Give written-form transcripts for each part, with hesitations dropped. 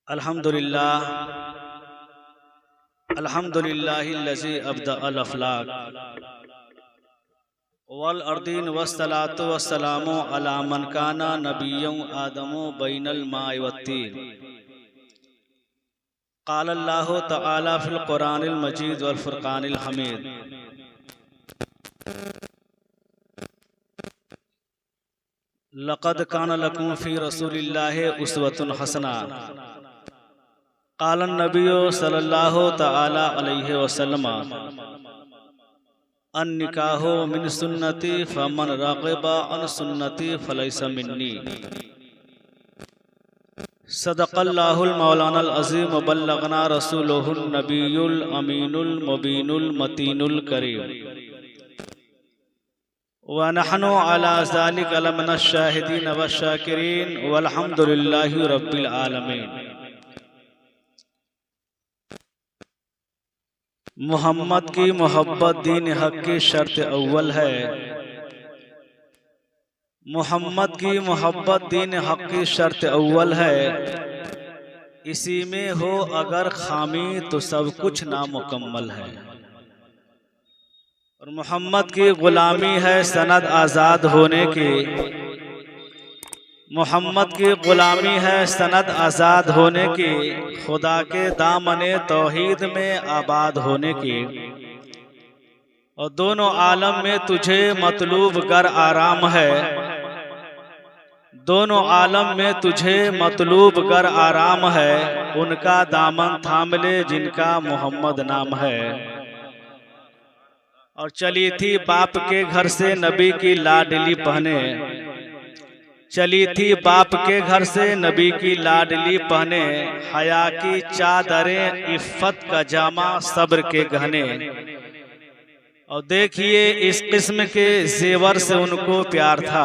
अल्हम्दुलिल्लाह अल्हम्दुलिल्लाहिल्लज़ी अब्दअल अफ़लाक वल अर्दीन वस्सलातु वस्सलामु अला मन काना नबिय्युम आदमु बैनल माइ वत्तीन। क़ाल अल्लाहु तआला फ़िल क़ुरानिल मजीद वल फ़ुरक़ानिल हमीद। लक़द काना लकुम फ़ी रसूलिल्लाहि उस्वतुन हसना। क़ालन नबिय्यु सल्लल्लाहु तआला अलैहि वसल्लम अन निकाहु मिन सुन्नती फमन रग़िबा अन सुन्नती फलैसा मिन्नी। सदक़ल्लाहुल मौलानाल अज़ीम व बल्लगना रसूलुहुन नबियुल अमीनुल मुबीनुल मतीनुल करीम व नहनु अला ज़ालिका लमिनश शाहिदीन व शाकिरीन वल्हम्दुलिल्लाहि रब्बिल आलमीन। मोहम्मद की मोहब्बत दीन हक की शर्त अव्वल है। मोहम्मद की मोहब्बत दीन हक की शर्त अव्वल है। इसी में हो अगर खामी तो सब कुछ नामुकम्मल है। और मोहम्मद की गुलामी है सनद आज़ाद होने की। मोहम्मद की गुलामी है सनद आज़ाद होने की। खुदा के दामने तौहीद में आबाद होने की। और दोनों आलम में तुझे मतलूब गर आराम है। दोनों आलम में तुझे मतलूब गर आराम है। उनका दामन थाम ले जिनका मोहम्मद नाम है। और चली थी बाप के घर से नबी की लाडली पहने। चली थी बाप के घर से नबी की लाडली पहने। हया की चादरें इफ़्फ़त का जामा सब्र के गहने। और देखिए इस किस्म के जेवर से उनको प्यार था।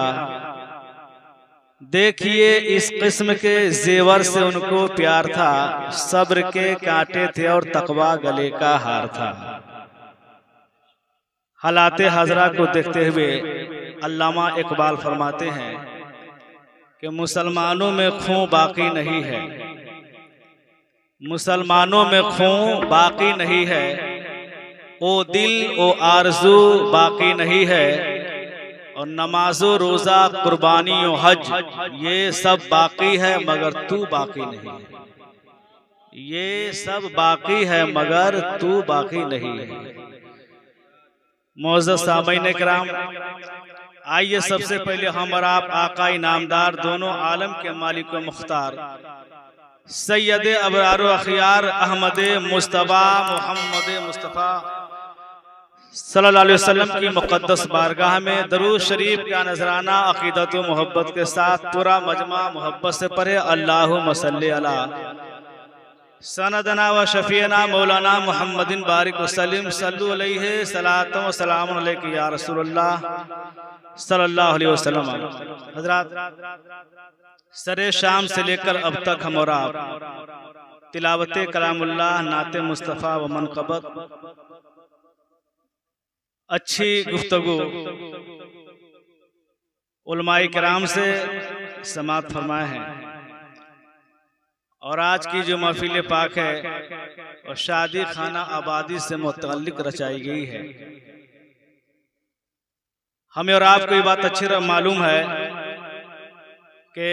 देखिए इस किस्म के जेवर से उनको प्यार था। सब्र के कांटे थे और तकवा गले का हार था। हालाते हजरा को देखते हुए अल्लामा इकबाल फरमाते हैं कि मुसलमानों में खून बाकी नहीं है। मुसलमानों में खून बाकी नहीं है। ओ दिल ओ आरज़ू बाकी नहीं है। और नमाजो रोज़ा कुर्बानी ओ हज ये सब बाकी है मगर तू बाकी नहीं है। ये सब बाकी है मगर तू बाकी नहीं है। मोअज़्ज़ज़ सामईन किराम, आइए सबसे पहले हम और आप आका इनामदार दोनों आलम के मालिक व मुख्तार सैयद अबरार व अखियार अहमद मुस्तफ़ा मोहम्मद मुस्तफ़ा सल्लल्लाहु अलैहि वसल्लम की मुक़द्दस बारगाह में दरूद शरीफ का नजराना अक़ीदत व मोहब्बत के साथ पूरा मजमा मोहब्बत से पढ़े। अल्लाहुम्मा सल्ली अला सनदना व शफ़ीना मौलाना मुहम्मदिन बारिक वसल्लम सल्लु अलैहि सलातो व सलाम अलैका या रसूलल्लाह सल्लल्लाहु अलैहि वसल्लम। हज़रात, सरे शाम से लेकर अब तक हम और आप तिलावते कलामुल्लाह नाते मुस्तफ़ा व मनक़बत अच्छी गुफ्तगू उलमाए किराम से समाअत फरमाए हैं। और आज की जो महफिल पाक है और शादी खाना आबादी से मुतअल्लिक़ रचाई गई है। हमें और आपको ये बात अच्छी मालूम है कि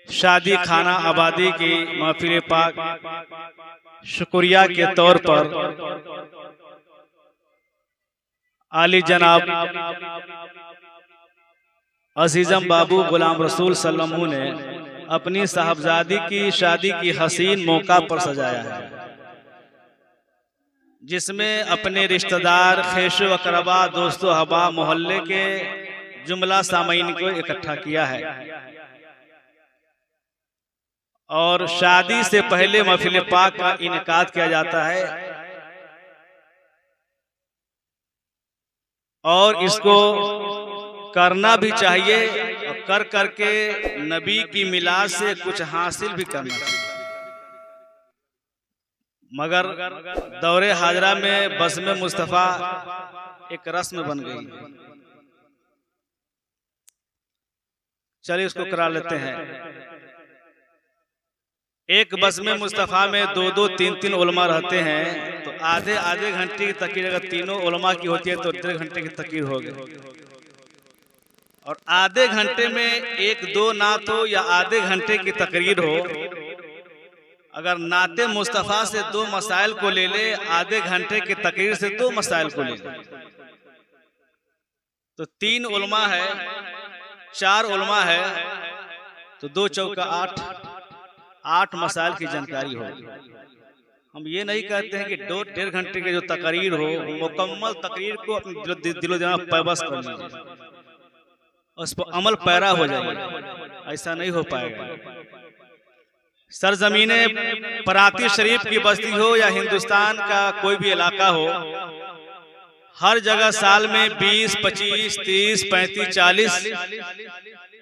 शादी खाना आबादी की महफिल पाक शुक्रिया के तौर पर आली जनाब अजीज़म बाबू गुलाम रसूल सल्लल्लाहु अलैहि वसल्लम ने अपनी साहबजादी की शादी की हसीन मौका पर सजाया है। जिसमें अपने रिश्तेदार खेशो अकरबा दोस्तों हबा मोहल्ले के जुमला सामईन को इकट्ठा किया है। और शादी से पहले महफिल पाक का इनेकाद किया जाता है। और इसको करना भी चाहिए और कर करके नबी की मिलाद से कुछ हासिल भी करना चाहिए। मगर दौरे हाजरा में बज़्म मुस्तफ़ा एक रस्म बन गई। चलिए उसको करा लेते हैं। एक बस में मुस्तफ़ा में 2-2, 3-3 उलमा रहते हैं, तो आधे आधे घंटे की तकरीर अगर तीनों उलमा की होती है तो 1.5 घंटे की तकरीर हो गई। और आधे घंटे में 1-2 नात हो या आधे घंटे की तकरीर हो, अगर नाते मुस्तफ़ा से 2 मसाइल को ले ले, आधे घंटे की तकरीर से 2 मसाइल को ले ले, तो 3 उलमा है, 4 उलमा है, तो 2 चौका 8 मसाइल की जानकारी होगी। हम ये नहीं कहते हैं कि 2-1.5 घंटे की जो तकरीर हो, मुकम्मल तकरीर को अपने दिलो दिमाग पैबस कर लीजिए, उस पर अमल पैरा हो जाएगा। ऐसा नहीं हो पाएगा। सरजमीने पराती शरीफ की बस्ती हो या हिंदुस्तान का कोई भी इलाका हो, हर जगह साल में 20, 25, 30, 35, 40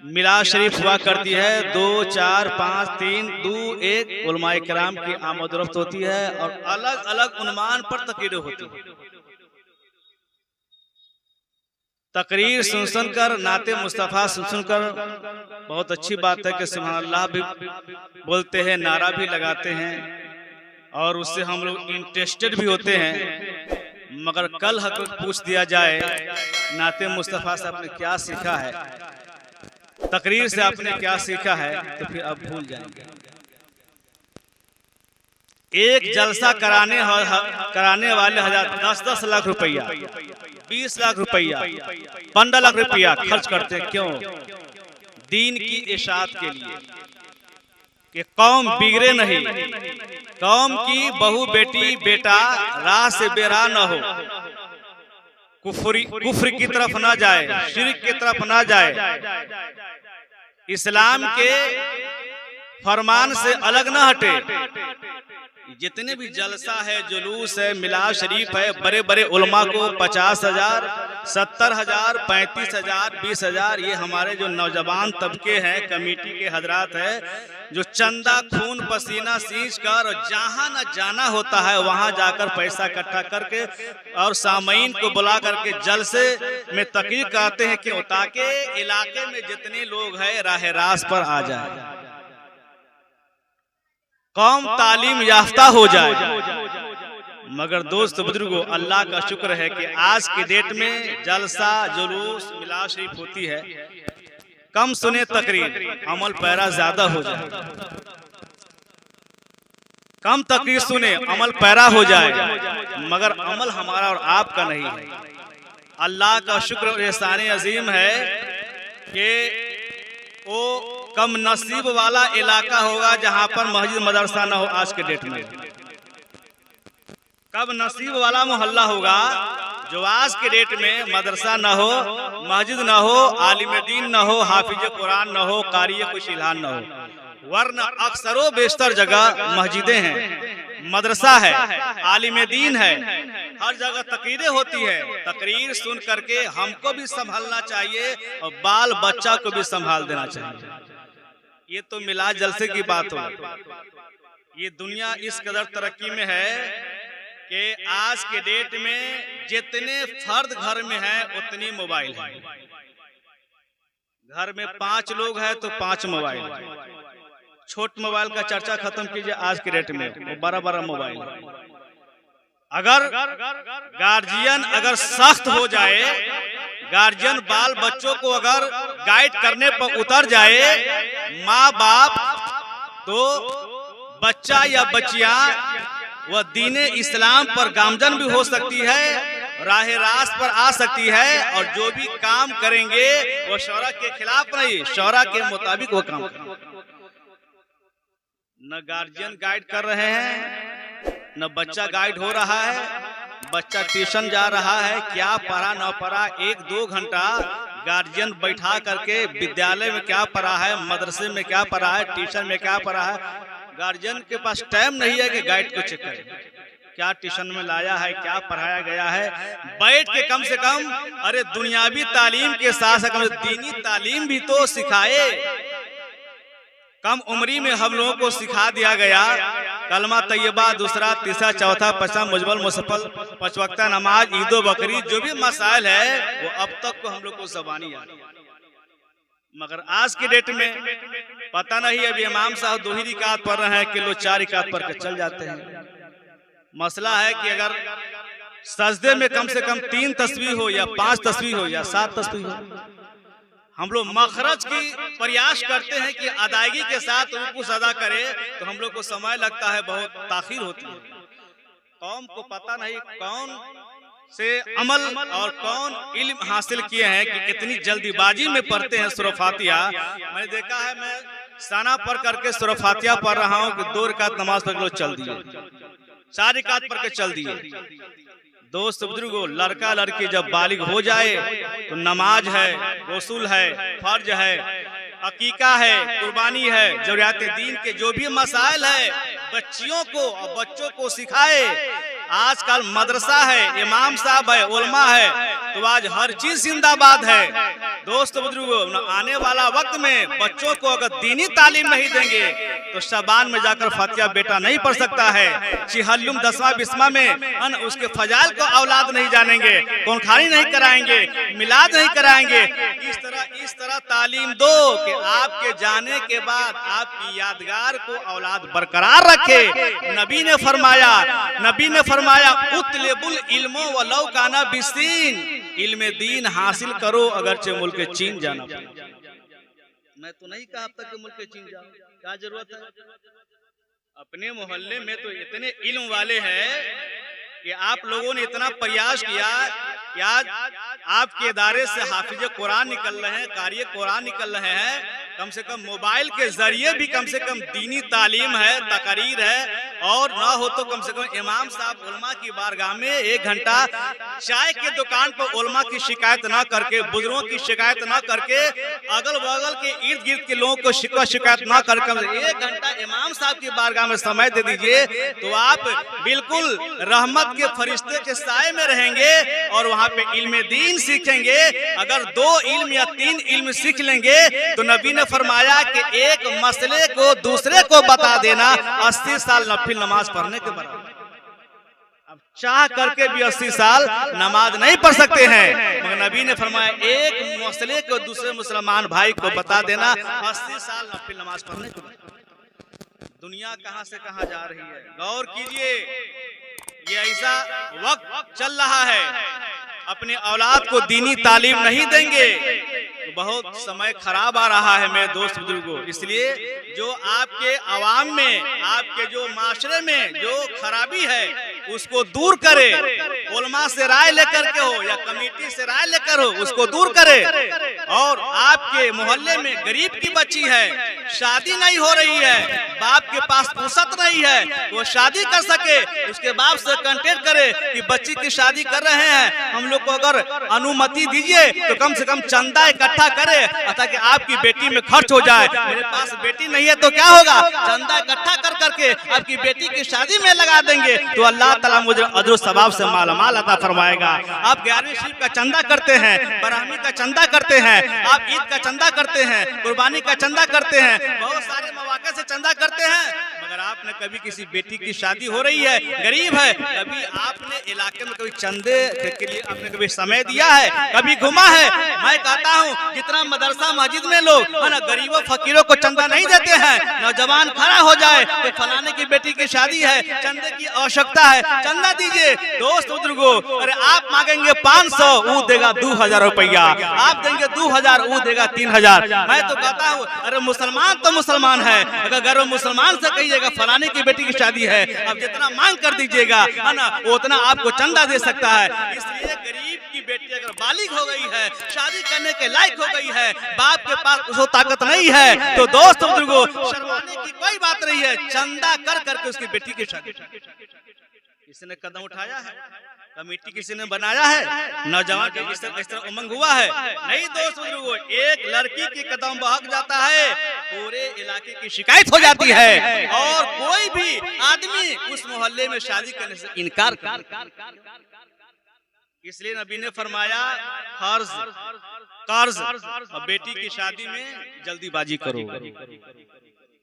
मिलाद शरीफ हुआ करती है। 2, 4, 5, 3, 2, 1 उलमाए किराम की आमद-ओ-रफ्त होती है और अलग अलग उन्वान पर तकरीरें होती है। तकरीर सुन कर, नाते मुस्तफ़ा सुन कर बहुत अच्छी बात है कि सुभान अल्लाह भी बोलते हैं, नारा भी लगाते हैं और उससे हम लोग इंटरेस्टेड भी होते हैं। मगर कल हक पूछ दिया जाए नाते मुस्तफ़ा से आपने क्या सीखा है, तकरीर से आपने क्या सीखा है, तो फिर आप भूल जाएंगे। एक जलसा कराने वाले 10-10 लाख रुपया, 20 लाख रुपया, 15 लाख रुपया खर्च करते हैं। क्यों? दीन की इशाअत के लिए कि कौम बिगड़े नहीं, कौम की बहू बेटी बेटा राह से बेराह न हो, कुफ्र की तरफ ना जाए, शिर्क की तरफ ना जाए, इस्लाम के फरमान से अलग ना हटे। जितने भी जलसा है, जुलूस है, मिलाद शरीफ है, बड़े बड़े उलमा को 50,000, 70,000, 35,000, 20,000, ये हमारे जो नौजवान तबके हैं, कमेटी के हजरात है, जो चंदा खून पसीना सींच कर जहां न जाना होता है वहां जाकर पैसा इकट्ठा करके और सामईन को बुला करके जलसे में तकरीर करते हैं। क्यों? ताकि इलाके में जितने लोग हैं राह रास्त पर आ जाए, कौम तालीम याफ्ता हो जाए। मगर दोस्त बुजुर्गों, अल्लाह का शुक्र है कि आज की डेट में जलसा जुलूस मिलाद शरीफ होती है, कम सुने तकरीर, अमल पैरा ज्यादा हो जाए। कम तकरीर सुने, अमल पैरा हो जाए, मगर अमल हमारा और आपका नहीं है। अल्लाह का शुक्र और एहसान अजीम है कि वो कम नसीब वाला इलाका होगा जहां पर मस्जिद मदरसा न हो। आज के डेट में कब नसीब वाला मोहल्ला होगा जो आज के डेट में मदरसा न हो, मस्जिद न हो, आलिम दीन न हो, हाफिज कुरान न हो, कारी कुछ इल्हान न हो। वरना अक्सरों बेशतर जगह मस्जिदें हैं, मदरसा है, आलिम दीन है, हर जगह तकरीरें होती है। तकरीर सुन करके हमको भी संभालना चाहिए और बाल बच्चा को भी संभाल देना चाहिए। ये तो मिलाद जलसे की बात हो। ये दुनिया इस कदर तरक्की में है कि आज के डेट में जितने फर्द घर में हैं उतनी मोबाइल है। घर में 5 लोग हैं तो 5 मोबाइल। छोट मोबाइल का चर्चा खत्म कीजिए, आज के डेट में वो बड़ा मोबाइल। अगर गार्जियन अगर सख्त हो जाए, गार्जियन बाल बच्चों को अगर गाइड करने पर उतर जाए, माँ बाप, तो बच्चा या बच्चियां वह दीने इस्लाम पर गामजन भी हो सकती है, राह रास्त पर आ सकती है और जो भी काम करेंगे वो शौरा के खिलाफ नहीं, शौरा के मुताबिक वो काम करेंगे। न गार्जियन गाइड कर रहे हैं, न बच्चा गाइड हो रहा है। बच्चा ट्यूशन जा रहा है, क्या पढ़ा न पढ़ा, 1-2 घंटा गार्जियन बैठा करके विद्यालय में क्या पढ़ा है, मदरसे में क्या पढ़ा है, ट्यूशन में क्या पढ़ा है, गार्जियन के पास टाइम नहीं है कि गाइड को चेक करे, क्या ट्यूशन में लाया है, क्या पढ़ाया गया है। बैठ के कम से कम अरे दुनियावी तालीम के साथ कम दीनी तालीम भी तो सिखाए। कम उम्री में हम लोगों को सिखा दिया गया कलमा तैयबा, दूसरा, तीसरा, चौथा, पांचवा, मुजमल मुसफल, 5 वक्त नमाज, ईदो बकरी, जो भी मसाइल है वो अब तक को हम लोग को ज़बानी याद। मगर आज की डेट में पता नहीं, अभी इमाम साहब 2 ही रिकात पढ़ रहे हैं कि लोग 4 रिकात पढ़ के चल जाते हैं। मसला है कि अगर सजदे में कम से कम 3 तस्बीह हो या 5 तस्बीह हो या 7 तस्बीह हो, हम लोग मखरज की प्रयास करते हैं कि अदायगी के साथ रुकू अदा करे, तो हम लोग को समय लगता है, बहुत ताखीर होती है। कौम को पता नहीं कौन से अमल और कौन इल्म हासिल किए हैं कि इतनी जल्दीबाजी में पढ़ते हैं सूरह फातिहा। मैंने देखा है, मैं साना पढ़ करके सूरह फातिहा पढ़ रहा हूँ कि 2 रकात नमाज पढ़ लो चल दिए, 4 रकात पढ़ के चल दिए। दोस्त बुजुर्गो, लड़का लड़की जब बालिग हो जाए तो नमाज है, गौसूल है, फर्ज है, अकीका है, कुर्बानी है, जरूरियात दीन के जो भी मसाइल है बच्चियों को और बच्चों को सिखाए। आजकल मदरसा है, इमाम साहब है, उलमा है, तो आज हर चीज जिंदाबाद है। दोस्त बुजुर्गो, आने वाला वक्त में बच्चों को अगर दीनी तालीम नहीं देंगे तो शबान में जाकर फातिहा बेटा नहीं पढ़ सकता है। चिहल्लुम 10वां 20वां में उसके फजाइल को औलाद नहीं जानेंगे, कौनखानी नहीं कराएंगे, मिलाद नहीं कराएंगे। इस तरह तालीम दो कि आपके जाने के बाद आपकी यादगार को औलाद बरकरार रखे। नबी ने फरमाया उतलेबुल इल्मो वलौ काना बिसीन, इल्म दीन हासिल करो अगरचे मुल्क चीन जाना। मैं तो नहीं कहा अब तक कि मुल्क चीन जाओ, क्या जरूरत है। अपने मोहल्ले में तो इतने इल्म वाले हैं कि आप लोगों ने इतना प्रयास किया कि आज आपके इदारे से हाफिज कुरान निकल रहे हैं, कारी कुरान निकल रहे हैं। कम से कम मोबाइल के जरिए भी कम से कम दीनी तालीम है, तकरीर है, और ना हो तो कम से कम इमाम साहब उलमा की बारगाह में 1 घंटा चाय के दुकान पर उलमा की शिकायत ना करके, बुजुर्गों की शिकायत ना करके, अगल बगल के इर्द गिर्द के लोगों को शिकायत ना करके 1 घंटा इमाम साहब की बारगाह में समय दे दीजिए, तो आप बिल्कुल रहमत के फरिश्ते के साए में रहेंगे और वहाँ पे इल्म दीन सीखेंगे। अगर 2 इल्म या 3 इल्म सीख लेंगे तो नबी ने फरमाया कि एक मसले को दूसरे को बता देना 80 साल नफिल नमाज पढ़ने के बराबर। अब चाह करके भी 80 साल नमाज नहीं पढ़ सकते हैं, मगर नबी ने फरमाया एक मसले को दूसरे मुसलमान भाई को बता देना 80 साल नफिल नमाज पढ़ने के बराबर। दुनिया कहां से कहां जा रही है, गौर कीजिए। ये ऐसा वक्त चल रहा है, अपने औलाद को दीनी तालीम नहीं देंगे तो बहुत समय खराब आ रहा है मेरे दोस्त बुजुर्गों। इसलिए जो आपके अवाम में, आपके जो माशरे में जो खराबी है उसको दूर करे, उलमा से राय लेकर के हो या कमेटी से राय लेकर हो, उसको दूर करे। और आपके मोहल्ले में गरीब की बच्ची है, शादी नहीं हो रही है, बाप के पास फुर्सत नहीं है, वो शादी कर सके, उसके बाप से कांटेक्ट करे कि बच्ची की शादी कर रहे हैं, हम लोग को अगर अनुमति दीजिए तो कम से कम चंदा इकट्ठा करे ताकि आपकी बेटी में खर्च हो जाए। मेरे पास बेटी नहीं है तो क्या होगा, चंदा इकट्ठा कर करके आपकी बेटी की शादी में लगा देंगे तो अल्लाह ताला मुझे अजर सवाब से मालामाल अता फरमाएगा। आप 11वीं शरीफ का चंदा करते हैं, बरहमी का चंदा करते हैं, आप ईद का चंदा करते हैं, कुर्बानी का चंदा करते हैं, बहुत सारे मौके से चंदा करते हैं, मगर आपने कभी किसी बेटी की शादी हो रही है, गरीब है, कभी आपने इलाके में कभी चंदे के लिए आपने कभी समय दिया है, कभी घुमा है। मैं कहता हूँ जितना मदरसा मस्जिद में लोग है ना गरीबों फकीरों को चंदा नहीं देते हैं, नौजवान खड़ा हो जाए तो फलाने की बेटी की शादी है, चंदे की आवश्यकता है, चंदा दीजिए। दोस्त बुजुर्गो, अरे आप मांगेंगे 500 वो देगा 2000 रुपया, आप देंगे 2000 वो देगा 3000। मैं तो कहता हूँ अरे मुसलमान तो मुसलमान है, अगर वो मुसलमान से कहिएगा फलाने की बेटी की शादी है, आप जितना मांग कर दीजिएगा है ना उतना आपको चंदा दे सकता है। इसलिए गरीब की बेटी अगर बालिग हो गई है, शादी करने के लायक हो गई है, बाप के पास उसको ताकत नहीं है, तो दोस्त बुजुर्गो शर्माने की कोई बात नहीं है, चंदा कर करके उसकी बेटी की शादी। किसी ने कदम उठाया है, कमेटी किसी ने बनाया है, नौजवान के इस तरह उमंग हुआ है नहीं। दोस्त बुजुर्गो, एक लड़की की कदम बहक जाता है, पूरे इलाके की शिकायत हो जाती है और कोई भी आदमी उस मोहल्ले में शादी करने से इनकार कर। इसलिए नबी ने फरमाया फर्ज कर्ज और बेटी की शादी में जल्दीबाजी करो।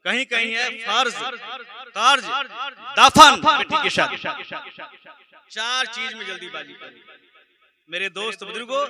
कहीं कहीं है फर्ज कर्ज दफन बेटी की शादी, 4 चीज में जल्दीबाजी करो। मेरे दोस्त बुजुर्गों,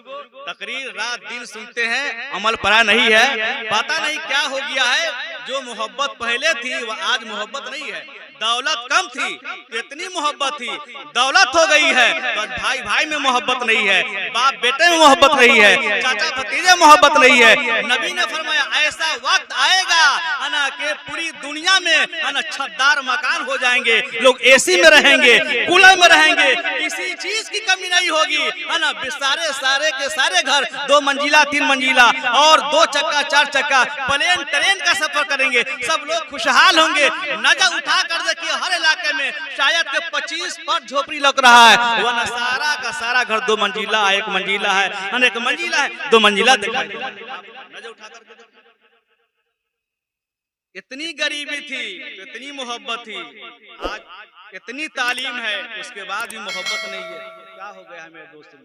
तकरीर रात दिन सुनते हैं, अमल परा नहीं है। पता नहीं क्या हो गया है, जो मोहब्बत पहले थी वह आज मोहब्बत नहीं है। दौलत कम थी तो इतनी मोहब्बत थी, दौलत हो गई है तो भाई भाई में मोहब्बत नहीं है, बाप बेटे में मोहब्बत नहीं है, चाचा भतीजे मोहब्बत नहीं है। नबी ने फरमाया ऐसा वक्त आएगा ना कि पूरी दुनिया में ना छतदार मकान हो जाएंगे, लोग एसी में रहेंगे, कूलर में रहेंगे, किसी चीज की कमी नहीं होगी, है ना। सारे के सारे घर 2 मंजिला 3 मंजिला और 2 चक्का 4 चक्का प्लेन ट्रेन का सफर करेंगे, सब लोग खुशहाल होंगे। नजर उठा कर देखिए हर इलाके में शायद के 25 पर झोपड़ी लग रहा है, वरना सारा का सारा घर 2 मंजिला 1 मंजिला है, 1 मंजिला है 2 मंजिला दिखाई देता है। नजर उठा कर इतनी गरीबी थी तो इतनी मोहब्बत थी, आज इतनी तालीम है उसके बाद भी मोहब्बत नहीं है। क्या हो गया है मेरे दोस्त?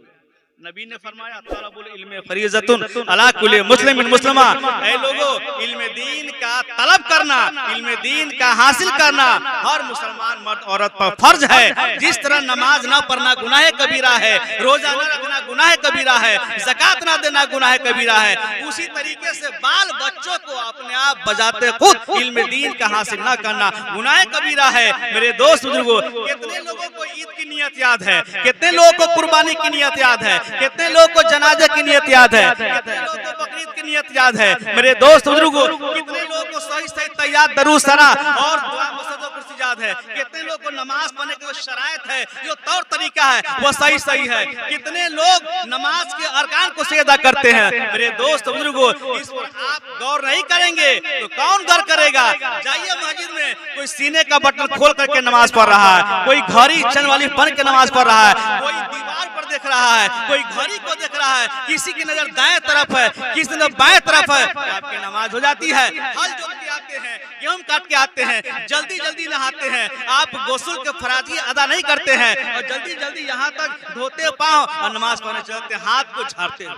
नबी ने फरमाया तलबुल इल्म फरीज़तुन अला कुल्लि मुस्लिमिन मुस्लिमा, ऐ लोगों इल्म दीन का तलब करना, इल्म दीन का हासिल करना हर मुसलमान मर्द औरत पर फर्ज है। जिस तरह नमाज ना पढ़ना गुनाह कबीरा है, रोजा न रखना गुनाह कबीरा है, ज़कात ना देना गुनाह कबीरा है, उसी तरीके से बाल बच्चों को अपने आप बजाते खुद इल्म दीन का हासिल ना करना गुनाह कबीरा है। मेरे दोस्त बुजुर्गों, कितने लोगों को ईद की नियत याद है, कितने लोगों को कुर्बानी की नियत याद है, कितने लोगों को जनाजे की नियत याद है, कितने लोगों को बकरीद की नियत याद है। मेरे दोस्त बुजुर्गों, कितने लोगों को सही सही तैयार दरूद सना और दुआ मसजद कुर्सी याद है, कितने लोगों को नमाज पढ़ने की जो शरायत है, जो तौर तरीका है वो सही सही है, कितने लोग नमाज के अरकान को सही अदा करते हैं। मेरे दोस्त बुजुर्गों, इस पर आप गौर नहीं करेंगे तो कौन गौर करेगा? जाइए मस्जिद में, कोई सीने का बटन खोल करके नमाज पढ़ रहा है, कोई घड़ी चंद वाली बन के नमाज पढ़ रहा है, कोई दीवार पर देख रहा है, कोई घड़ी को देख रहा है, किसी की नजर दाएं तरफ है, किसी की बाएं तरफ है, तो आपकी नमाज हो जाती है। हल जोत के आते हैं, गेहूं काट के आते हैं, जल्दी जल्दी नहाते हैं, आप गोसुल के फराजी अदा नहीं करते हैं और जल्दी जल्दी यहाँ तक धोते पांव और नमाज पढ़ने चलते, हाथ को झाड़ते हैं।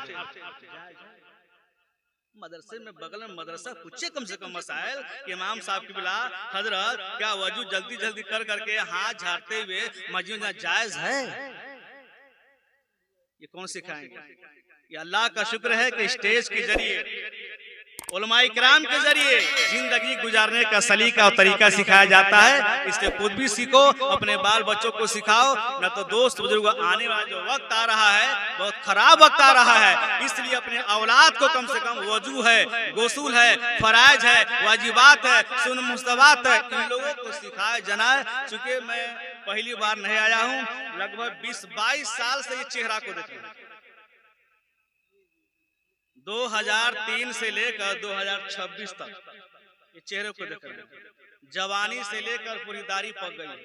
मदरसे में बगल में मदरसा, पूछे कम से कम मसाइल कि इमाम साहब की बिला हजरत क्या वजू जल्दी जल्दी कर करके हाथ झाड़ते हुए मस्जिद में जायज है? ये कौन सिखाएंगे? ये अल्लाह का शुक्र है कि स्टेज के जरिए उलमाए किराम के जरिए जिंदगी गुजारने का सलीका और तरीका सिखाया जाता है। इससे खुद भी सीखो, अपने बाल बच्चों को सिखाओ, न तो दोस्त बुजुर्ग आने वाला जो वक्त आ रहा है बहुत खराब वक्त आ रहा है, इसलिए अपने औलाद को कम से कम वजू है, गोसूल है, फराइज है, वाजिबात है, सुन मुस्तहबात है, इन लोगों को सिखाया जाना। चूंकि मैं पहली बार नहीं आया हूँ, लगभग 20-22 साल से ये चेहरा को देख रहा हूं। 2003 से लेकर 2026 तक ये चेहरे को देख रहे हैं। जवानी से लेकर पूरी दाढ़ी पक गई है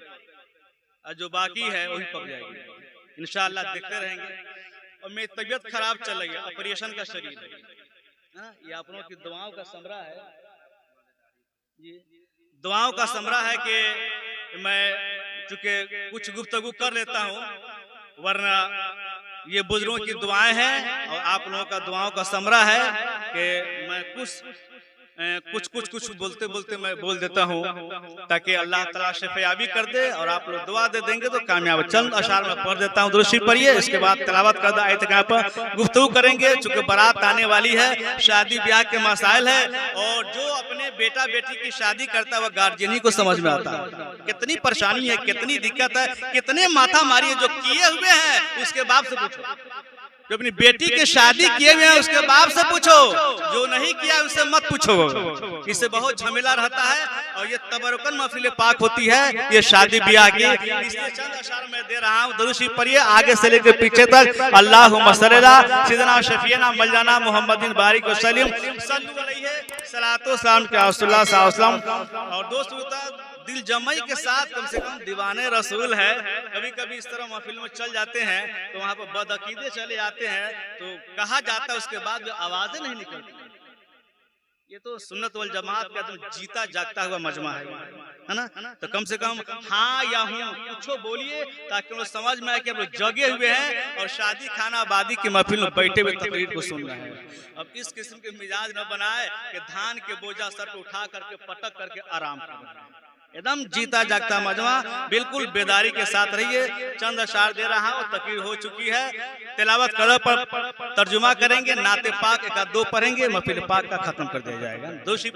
और जो बाकी है वही पक जाएगी इंशाअल्लाह, देखते रहेंगे। और मेरी तबीयत खराब चल रही है, ऑपरेशन का शरीर है, ये आप लोगों की दुआओं का समरा है, ये दुआओं का समरा है कि मैं चूंकि कुछ गुफ्तगू कर लेता हूँ, वरना ये बुजुर्गों की दुआएं हैं और आप लोगों का दुआओं का समरा है कि मैं कुछ बोलते बोलते मैं बोल देता हूँ ताकि अल्लाह ताला शफायाबी कर दे और आप लोग दुआ दे देंगे तो कामयाब। चंद अशार में पढ़ देता हूँ, दुरूद शरीफ पढ़िए, इसके बाद तिलावत कर दे आयत पर गुफ्तगू करेंगे। चूंकि बारात आने वाली है, शादी ब्याह के मसाइल है, और जो अपने बेटा बेटी की शादी करता है वह गार्जियन ही को समझ में आता है। कितनी परेशानी है, कितनी दिक्कत है, कितने माथा मारी है। जो किए हुए हैं उसके बाप से पूछो, जो अपनी बेटी की शादी किए हुए हैं उसके बाप से पूछो, जो नहीं किया उससे मत पूछो। इससे बहुत झमेला रहता है और ये तबरुकन महफिल पाक होती है, ये शादी ब्याह की। इसलिए चंद अशार मैं दे रहा हूँ, दुरूद शरीफ पढ़िए आगे से लेकर पीछे तक। अल्लाहुम्मा सल्ली अला सय्यिदना शफीना मौलाना मुहम्मदिन बारिक वसल्लम सल्लल्लाहु अलैहि सलातो सलाम के रसूलुल्लाह सल्लल्लाहु अलैहि वसल्लम। और दोस्तों दिल जमाई के साथ कम से कम दीवाने रसूल है। कभी कभी इस तरह महफिल में चल जाते हैं तो वहाँ पर बदअकीदे चले जाते हैं, तो कहा जाता है उसके बाद आवाजें नहीं निकलती। ये तो सुन्नत वल जमात का एकदम जीता जागता हुआ मजमा है ना। तो कम से कम हाँ या हूँ कुछ बोलिए ताकि लोग समझ में आए कि लोग जगे हुए हैं और शादी खाना आबादी की महफिल में बैठे हुए तकरीर को सुन रहे हैं। अब इस किस्म के मिजाज न बनाए कि धान के बोझा सर पे उठा करके पटक करके आराम कर, एकदम जीता जागता मजमा, बिल्कुल बेदारी के साथ रहिए। चंद अशार दे रहा हूँ, तकरीर हो चुकी है, तिलावत करो पर तर्जुमा करेंगे, नाते पाक एक दो पढ़ेंगे, महफिल पाक का खत्म कर दिया जाएगा। दूसरी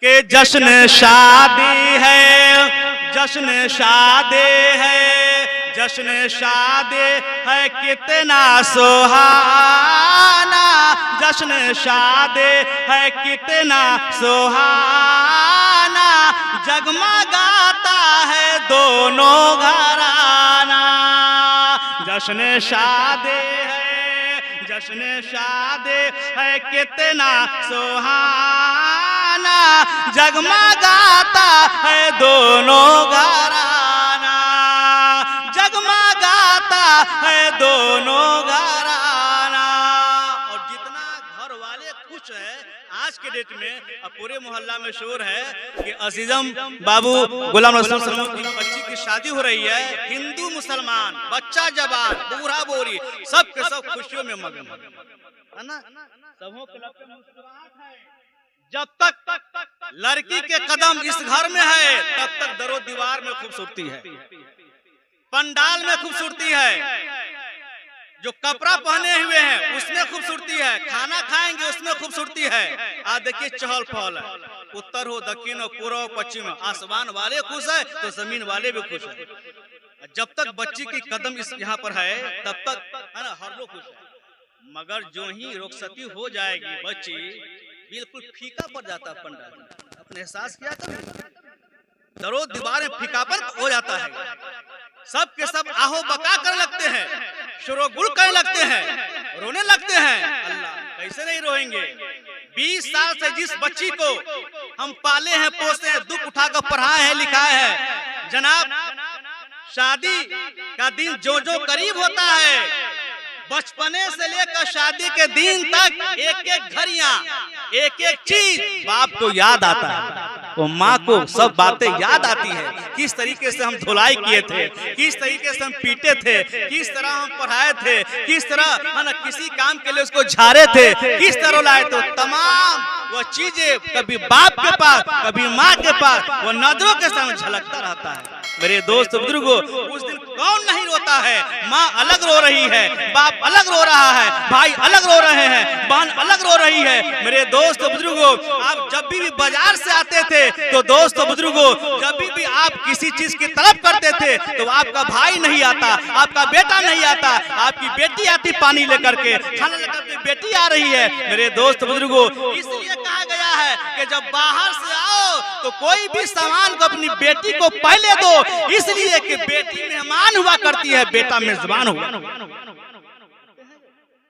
के जश्न शादी है, जश्न शादी है, जश्न शादी है कितना सुहाना, जश्न शादी है कितना सुहाना, जगमगाता है दोनों घराना। जश्न शादी है, जश्न शादी है कितना सुहाना, जगमगाता है दोनों घराना, जगमगाता है दोनों घराना। और जितना घर वाले खुश है आज के डेट में, अब पूरे मोहल्ला में शोर है कि अजीजम बाबू गुलाम रसूल सल्लल्लाहु अलैहि वसल्लम की बच्ची की शादी हो रही है। हिंदू मुसलमान, बच्चा जवान, बूढ़ा बोरी, सब के सब खुशियों में मगन है ना। सबों के लब पे मुस्कुराहट है। जब तक लड़की के कदम इस घर में है तब तक दरो दीवार में खूबसूरती है, पंडाल में खूबसूरती है, जो कपड़ा पहने हुए हैं उसमें खूबसूरती है, खाना खाएंगे उसमें खूबसूरती है। आज देखिए चहल पहल है, उत्तर हो दक्षिण हो पूर्व पश्चिम, आसमान वाले खुश है तो जमीन वाले भी खुश है। जब तक बच्ची की कदम इस यहाँ पर है तब तक है ना हर लोग खुश है। मगर जो ही रुखसती हो जाएगी बच्ची, बिल्कुल फीका पड़ जाता है पंडाल। अपने एहसास किया कभी? दरो दीवार में फीकापन हो जाता है, सब के सब आहो बका कर लगते हैं, शोरगुल करने लगते हैं, रोने लगते हैं। अल्लाह कैसे नहीं रोएंगे? 20 साल से जिस बच्ची को हम पाले हैं, पोसे हैं, दुख उठाकर पढ़ाए हैं, लिखाए हैं, जनाब शादी का दिन जो जो करीब होता है, बचपने से लेकर शादी के दिन तक एक एक घड़ियां, एक एक चीज बाप को याद आता है, वो माँ को सब बातें याद आती है। किस तरीके से हम धुलाई किए थे, किस तरीके से हम पीटे थे, किस तरह हम पढ़ाए थे, किस तरह है ना किसी काम के लिए उसको झाड़े थे, किस तरह लाए थे। तमाम वो चीजें कभी बाप के पास कभी माँ के पास वो नजरों के सामने झलकता रहता है। मेरे दोस्त बुजुर्गों, उस दिन कौन नहीं रोता है? माँ अलग रो रही है, बाप अलग रो रहा है, भाई अलग रो रहे हैं, बहन अलग रो रही है। मेरे दोस्त बुजुर्गों, आप जब भी बाजार से आते थे तो दोस्त बुजुर्गों, जब भी आप किसी चीज की तलब करते थे तो आपका भाई नहीं आता, आपका बेटा नहीं आता, आपकी बेटी आती पानी लेकर के, खाना लेकर के बेटी आ रही है। मेरे दोस्त बुजुर्गों, इसलिए कहा गया है कि जब बाहर से आओ तो कोई भी सामान को अपनी बेटी को पहले दो, इसलिए कि बेटी मेहमान हुआ करती है, बेटा मेजबान हुआ।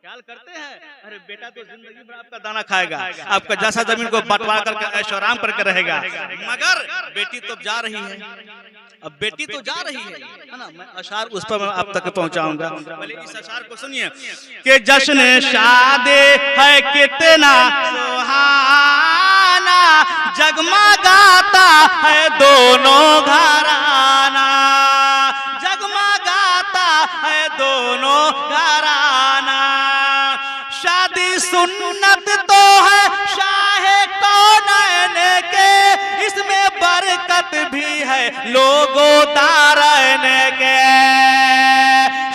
ख्याल करते हैं, अरे बेटा तो जिंदगी भर आपका दाना खाएगा, आपका जैसा जमीन को बंटवारा करके ऐशो आराम करके रहेगा, मगर बेटी तो जा रही है। अब बेटी तो जा रही है ना। मैं अशार उस पर आप तक पहुंचाऊंगा। पहले इस अशार को सुनिए कि जश्न शादी है कितना सुहाना, जगमगाता है दोनों घराना, जगमगाता है दोनों घराना। शादी सुन्नत तो है शाहे कौनैन के, इसमें बरकत भी है लोगों दारैन के।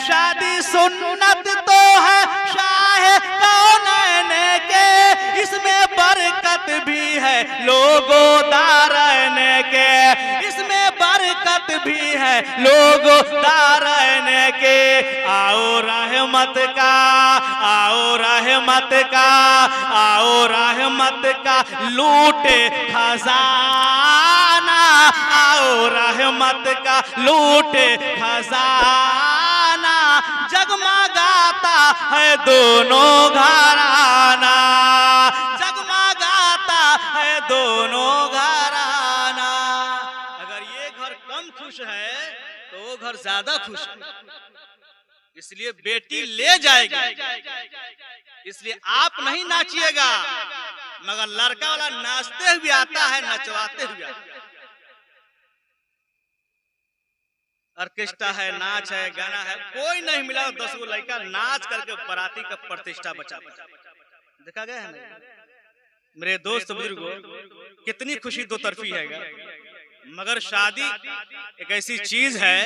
शादी सुन्नत तो है शाहे कौनैन के, इसमें बरकत भी है लोगों दारैन के, इसमें बरकत भी है लोगों दारैन के। आओ रहमत का, आओ रहमत का, आओ रहमत का लूटे खजाना, आओ रहमत का लूटे खजाना, जगमगाता है दोनों घराना, जगमगाता है दोनों घराना। अगर ये घर कम खुश है तो वो घर ज्यादा खुश है, इसलिए बेटी ले जाएगी। इसलिए आप नहीं नाचिएगा, मगर लड़का वाला नाचते हुए आता है, नचवाते हुए आता है। ऑर्केस्ट्रा है, नाच है, गाना है, कोई नहीं मिला 10 गो लड़का नाच करके बराती का प्रतिष्ठा बचा देखा गया है ना। मेरे दोस्त बुजुर्गों, कितनी कितनी खुशी दो तरफी है, मगर शादी एक ऐसी चीज है,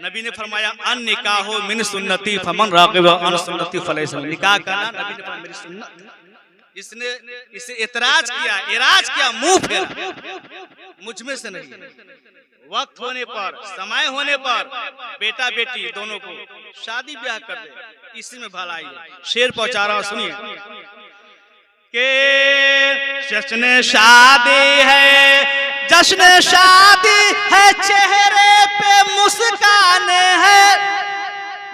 नबी ने फरमाया अन निकाहो मिन सुन्नती फमन रागिब अन सुन्नती फलैसा, निकाह करना नबी ने फरमाया मेरी सुन्नत। इसने इसे इतराज किया, मुंह फेरा, मुझ में से नहीं। वक्त होने पर, समय होने पर बेटा बेटी दोनों को शादी ब्याह कर दे, इसी में भलाई है। शेर पहुंचा रहा हूं, सुनिए के जश्न शादी है, जश्न शादी है, चेहरे पे मुस्कान है,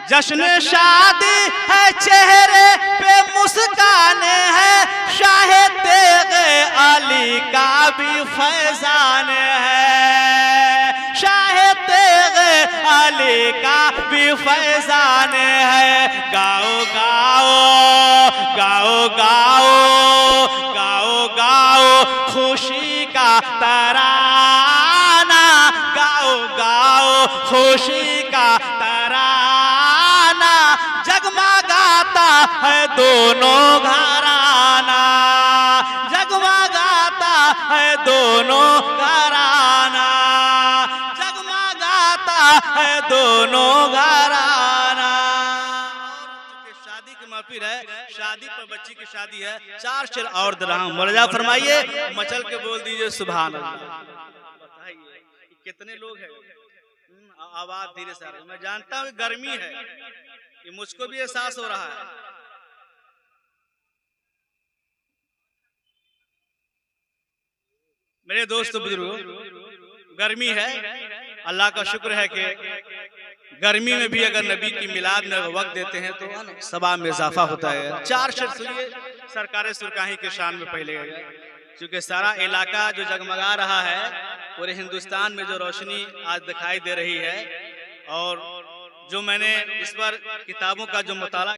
जश्न शादी है, चेहरे पे मुस्कान है, शाहे तेगे अली का भी फैजान है, शाहे तेगे अली का भी फैजान है। गाओ गाओ गाओ गाओ गाओ गाओ खुशी का तराना, गाओ गाओ खुशी का तराना, जगमगाता है दोनों घराना, जगमगाता है दोनों घराना, जगमगाता है दोनों घराना। शादी की महफिल है, शादी पर बच्ची की शादी है, 4 शेर और दरहम मुरजा फरमाइए, मचल के बोल दीजिए सुभान अल्लाह। बताइए कितने लोग हैं, आवाज धीरे से आ रही है। मैं जानता हूँ गर्मी है, ये मुझको भी एहसास हो रहा है। मेरे दोस्त बुजुर्गों, गर्मी है, अल्लाह का शुक्र है कि गर्मी में भी अगर नबी की मिलाद में वक्त देते हैं तो सवाब में इजाफा होता है। 4 शेर सुनिए सरकार सुरकाही के शान में पहले गए, क्योंकि सारा इलाका जो जगमगा रहा है, पूरे हिंदुस्तान में जो रोशनी आज दिखाई दे रही है, और जो मैंने इस पर किताबों का जो मुताला